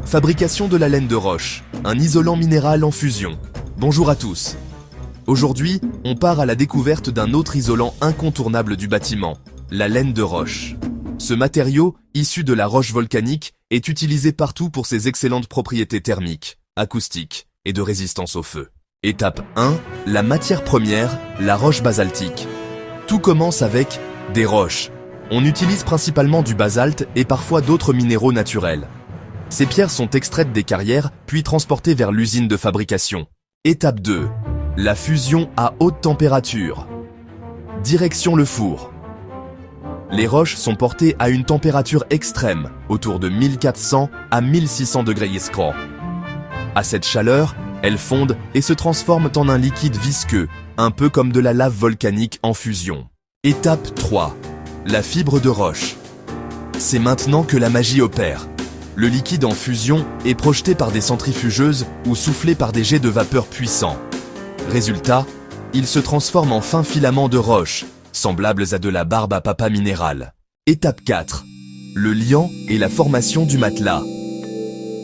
Fabrication de la laine de roche, un isolant minéral en fusion. Bonjour à tous. Aujourd'hui, on part à la découverte d'un autre isolant incontournable du bâtiment, la laine de roche. Ce matériau, issu de la roche volcanique, est utilisé partout pour ses excellentes propriétés thermiques, acoustiques et de résistance au feu. Étape 1, la matière première, la roche basaltique. Tout commence avec des roches. On utilise principalement du basalte et parfois d'autres minéraux naturels. Ces pierres sont extraites des carrières puis transportées vers l'usine de fabrication. Étape 2, la fusion à haute température. Direction le four. Les roches sont portées à une température extrême, autour de 1400 à 1600 degrés Celsius. À cette chaleur, elles fondent et se transforment en un liquide visqueux, un peu comme de la lave volcanique en fusion. Étape 3, la fibre de roche. C'est maintenant que la magie opère. Le liquide en fusion est projeté par des centrifugeuses ou soufflé par des jets de vapeur puissants. Résultat, il se transforme en fins filaments de roche, semblables à de la barbe à papa minérale. Étape 4. Le liant et la formation du matelas.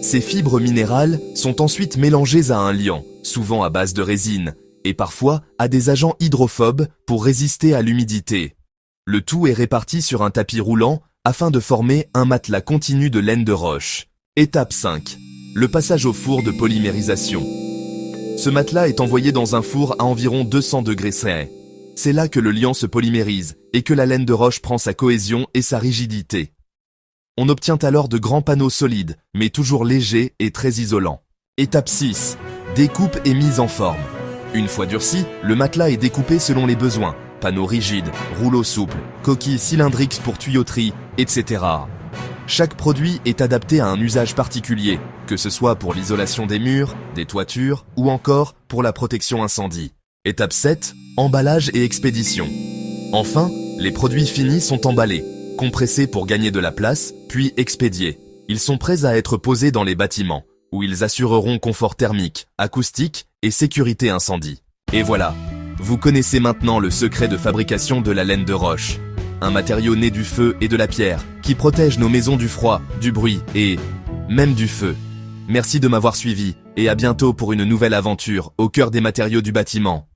Ces fibres minérales sont ensuite mélangées à un liant, souvent à base de résine, et parfois à des agents hydrophobes pour résister à l'humidité. Le tout est réparti sur un tapis roulant afin de former un matelas continu de laine de roche. Étape 5. Le passage au four de polymérisation. Ce matelas est envoyé dans un four à environ 200 degrés C. C'est là que le liant se polymérise et que la laine de roche prend sa cohésion et sa rigidité. On obtient alors de grands panneaux solides, mais toujours légers et très isolants. Étape 6. Découpe et mise en forme. Une fois durci, le matelas est découpé selon les besoins. Panneaux rigides, rouleaux souples, coquilles cylindriques pour tuyauterie, etc. Chaque produit est adapté à un usage particulier, que ce soit pour l'isolation des murs, des toitures ou encore pour la protection incendie. Étape 7. Emballage et expédition. Enfin, les produits finis sont emballés, compressés pour gagner de la place, puis expédiés. Ils sont prêts à être posés dans les bâtiments, où ils assureront confort thermique, acoustique et sécurité incendie. Et voilà, vous connaissez maintenant le secret de fabrication de la laine de roche. Un matériau né du feu et de la pierre, qui protège nos maisons du froid, du bruit et même du feu. Merci de m'avoir suivi, et à bientôt pour une nouvelle aventure au cœur des matériaux du bâtiment.